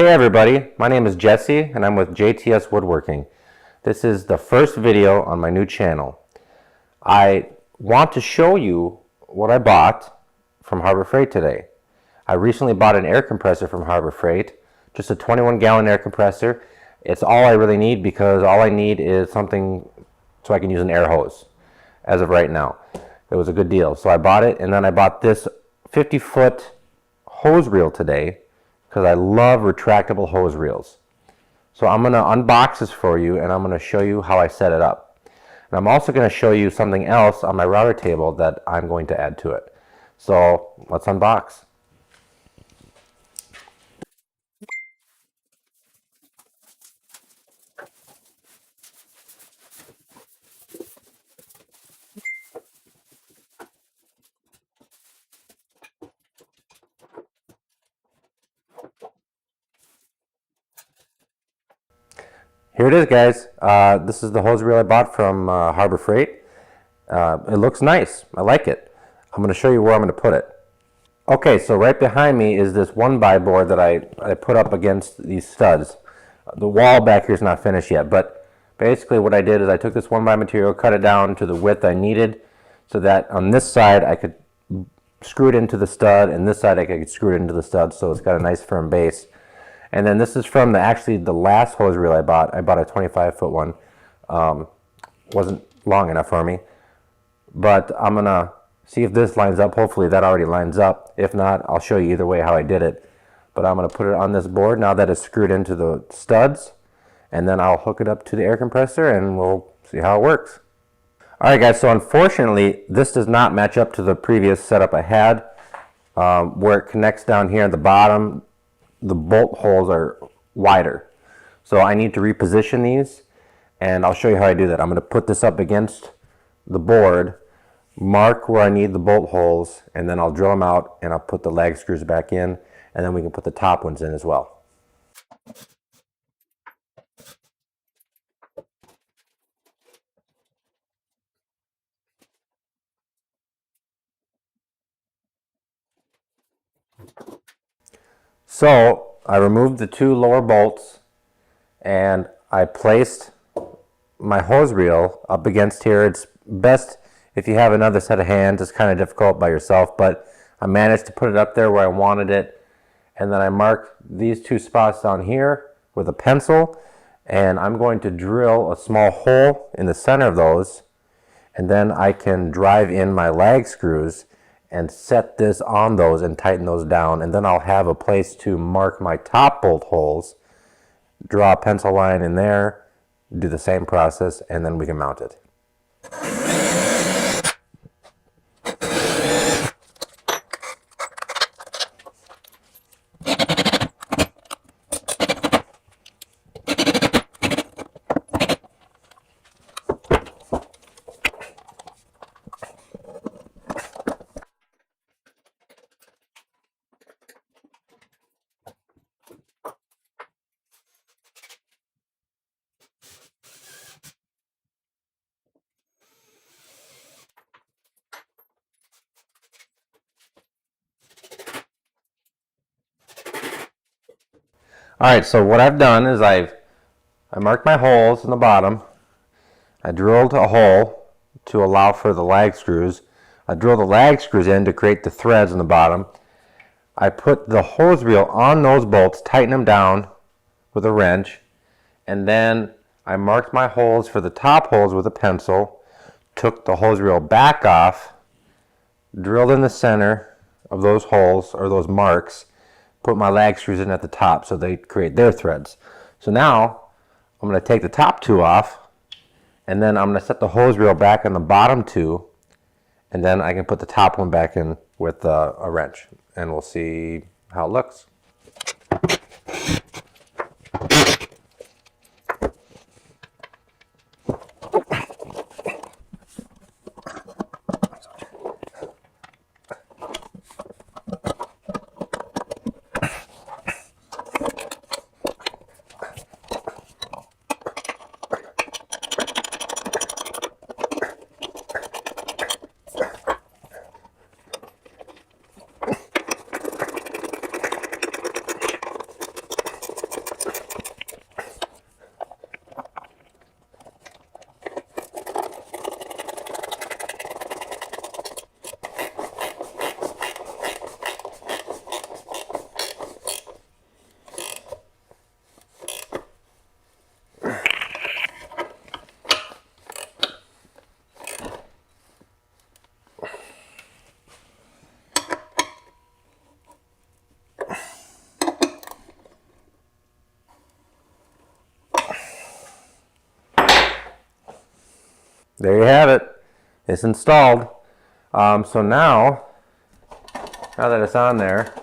Hey everybody, my name is Jesse and I'm with JTS Woodworking. This is the first video on my new channel. I want to show you what I bought from Harbor Freight today. I recently bought an air compressor from Harbor Freight, just a 21-gallon air compressor. It's all I really need because all I need is something so I can use an air hose as of right now. It was a good deal, so I bought it, and then I bought this 50-foot hose reel today because I love retractable hose reels. So I'm going to unbox this for you and I'm going to show you how I set it up. And I'm also going to show you something else on my router table that I'm going to add to it. So let's unbox. Here it is, guys. This is the hose reel I bought from Harbor Freight. It looks nice. I like it. I'm going to show you where I'm going to put it. Okay, so right behind me is this 1x board that I put up against these studs. The wall back here is not finished yet, but basically what I did is I took this 1x material, cut it down to the width I needed, so that on this side I could screw it into the stud, and this side I could screw it into the stud, so it's got a nice firm base. And then this is from actually the last hose reel I bought. I bought a 25-foot one. Wasn't long enough for me. But I'm going to see if this lines up. Hopefully that already lines up. If not, I'll show you either way how I did it. But I'm going to put it on this board now that it's screwed into the studs. And then I'll hook it up to the air compressor and we'll see how it works. Alright guys, so unfortunately this does not match up to the previous setup I had. Where it connects down here at the bottom, the bolt holes are wider. So I need to reposition these, and I'll show you how I do that. I'm going to put this up against the board, mark where I need the bolt holes, and then I'll drill them out and I'll put the lag screws back in, and then we can put the top ones in as well. So I removed the two lower bolts and I placed my hose reel up against here. It's best if you have another set of hands. It's kind of difficult by yourself, but I managed to put it up there where I wanted it. And then I marked these two spots down here with a pencil, and I'm going to drill a small hole in the center of those, and then I can drive in my lag screws and set this on those and tighten those down, and then I'll have a place to mark my top bolt holes, draw a pencil line in there, do the same process, and then we can mount it. Alright, so what I've done is I marked my holes in the bottom. I drilled a hole to allow for the lag screws. I drilled the lag screws in to create the threads in the bottom. I put the hose reel on those bolts, tightened them down with a wrench, and then I marked my holes for the top holes with a pencil, took the hose reel back off, drilled in the center of those holes, or those marks, put my lag screws in at the top so they create their threads. So now I'm going to take the top two off, and then I'm going to set the hose reel back on the bottom two, and then I can put the top one back in with a wrench, and we'll see how it looks. there you have it. It's installed. So now that it's on there,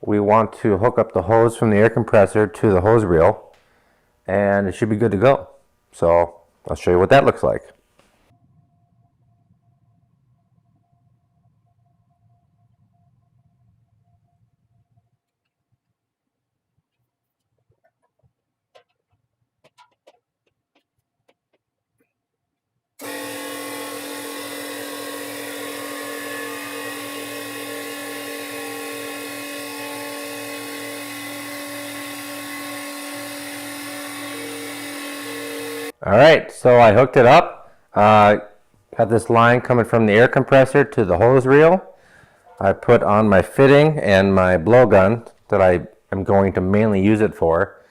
we want to hook up the hose from the air compressor to the hose reel, and it should be good to go. So I'll show you what that looks like. All right, so I hooked it up. Got this line coming from the air compressor to the hose reel. I put on my fitting and my blowgun that I am going to mainly use it for,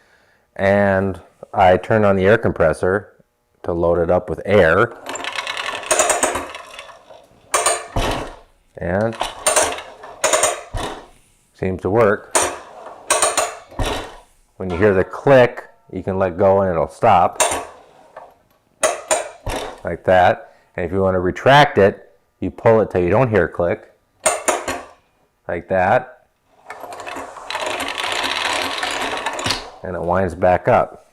and I turned on the air compressor to load it up with air, and seems to work. When you hear the click, you can let go and it'll stop like that. And if you want to retract it, you pull it till you don't hear a click like that, and it winds back up.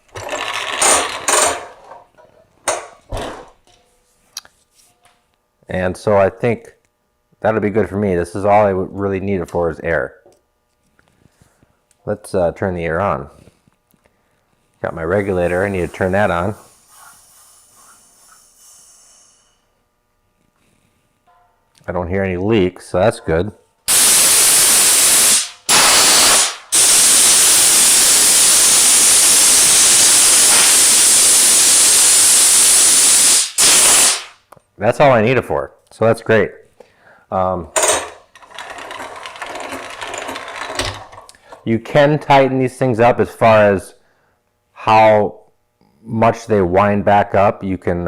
And so I think that'll be good for me. This is all I would really need it for, is air. Let's turn the air on. Got my regulator, I need to turn that on. I don't hear any leaks, so that's good. That's all I need it for, so that's great. You can tighten these things up as far as how much they wind back up. You can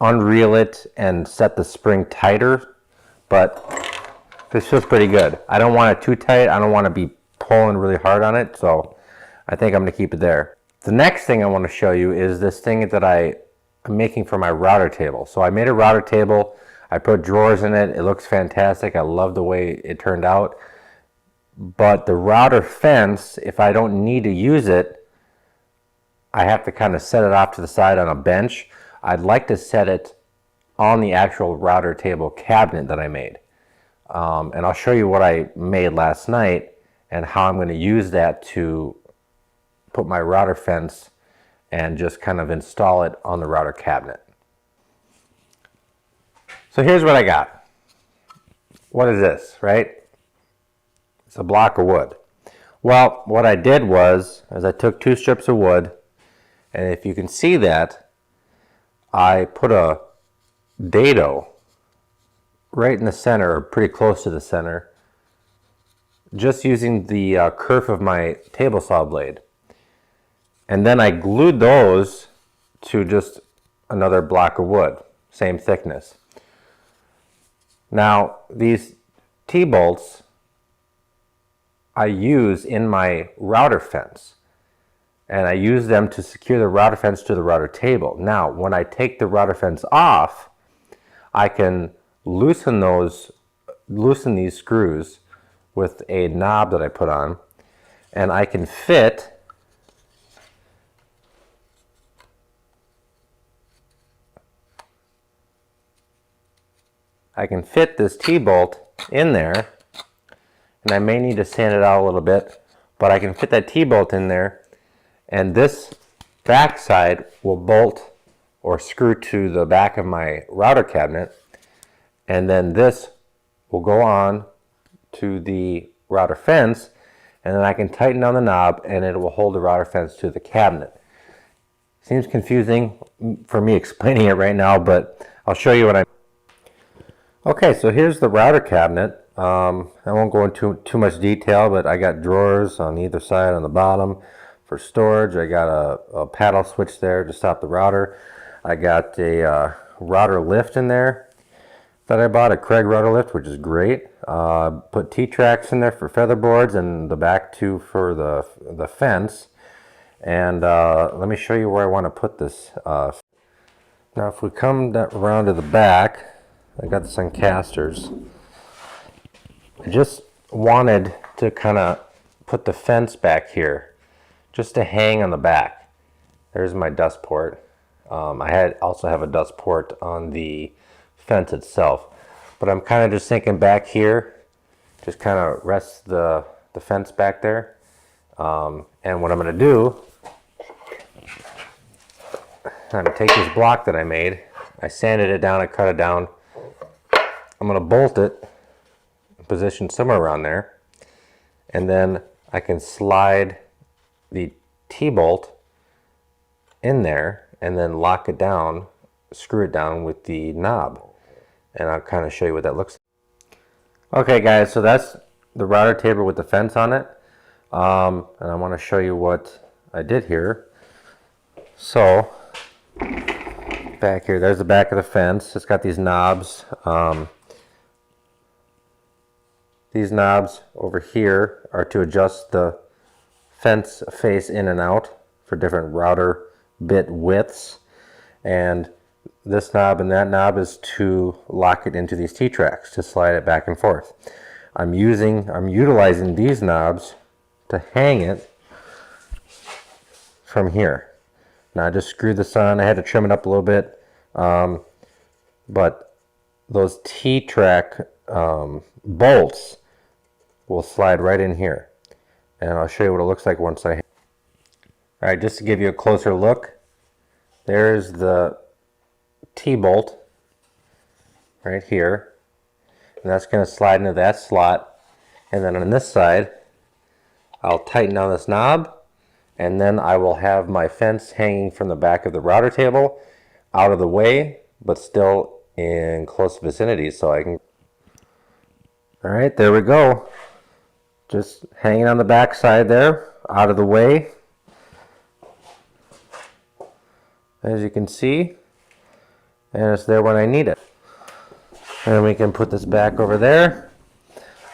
unreel it and set the spring tighter, but this feels pretty good. I don't want it too tight. I don't want to be pulling really hard on it, so I think I'm going to keep it there. The next thing I want to show you is this thing that I'm making for my router table. So I made a router table. I put drawers in it. It looks fantastic. I love the way it turned out. But the router fence, if I don't need to use it, I have to kind of set it off to the side on a bench. I'd like to set it on the actual router table cabinet that I made. And I'll show you what I made last night and how I'm going to use that to put my router fence and just kind of install it on the router cabinet. So here's what I got. What is this, right? It's a block of wood. Well, what I did was, I took 2 strips of wood, and if you can see that, I put a dado right in the center, or pretty close to the center, just using the kerf of my table saw blade. And then I glued those to just another block of wood, same thickness. Now, these T-bolts I use in my router fence, and I use them to secure the router fence to the router table. Now, when I take the router fence off, I can loosen these screws with a knob that I put on, and I can fit this T-bolt in there, and I may need to sand it out a little bit, but I can fit that T-bolt in there, and this back side will bolt or screw to the back of my router cabinet, and then this will go on to the router fence, and then I can tighten down the knob and it will hold the router fence to the cabinet. Seems confusing for me explaining it right now, but I'll show you what I'm... Okay, so here's the router cabinet. I won't go into too much detail, but I got drawers on either side on the bottom for storage. I got a paddle switch there to stop the router. I got a router lift in there that I bought, a Craig router lift, which is great. Put T-tracks in there for feather boards and the back two for the fence. And let me show you where I want to put this. Now if we come around to the back, I got this on casters. I just wanted to kind of put the fence back here, just to hang on the back. There's my dust port. I also have a dust port on the fence itself, but I'm kind of just thinking back here, just kind of rest the fence back there. And what I'm going to do, I'm going to take this block that I made. I sanded it down, I cut it down. I'm going to bolt it, position somewhere around there, and then I can slide the T-bolt in there and then lock it down, screw it down with the knob, and I'll kind of show you what that looks like. Okay guys, so that's the router table with the fence on it, and I want to show you what I did here. So back here, there's the back of the fence. It's got these knobs. These knobs over here are to adjust the fence face in and out for different router bit widths, and this knob and that knob is to lock it into these T-tracks to slide it back and forth. I'm utilizing these knobs to hang it from here. Now I just screwed this on. I had to trim it up a little bit, but those T-track bolts will slide right in here, and I'll show you what it looks like once I. All right, just to give you a closer look, there's the T-bolt right here, and that's going to slide into that slot. And then on this side, I'll tighten down this knob, and then I will have my fence hanging from the back of the router table, out of the way, but still in close vicinity, so I can. All right, there we go. Just hanging on the back side there, out of the way. As you can see, and it's there when I need it. And we can put this back over there.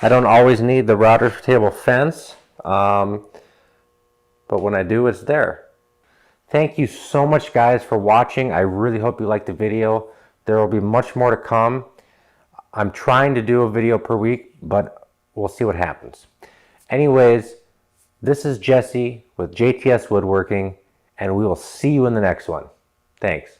I don't always need the router table fence, but when I do, it's there. Thank you so much guys for watching. I really hope you liked the video. There will be much more to come. I'm trying to do a video per week, but we'll see what happens. Anyways, this is Jesse with JTS Woodworking, and we will see you in the next one. Thanks.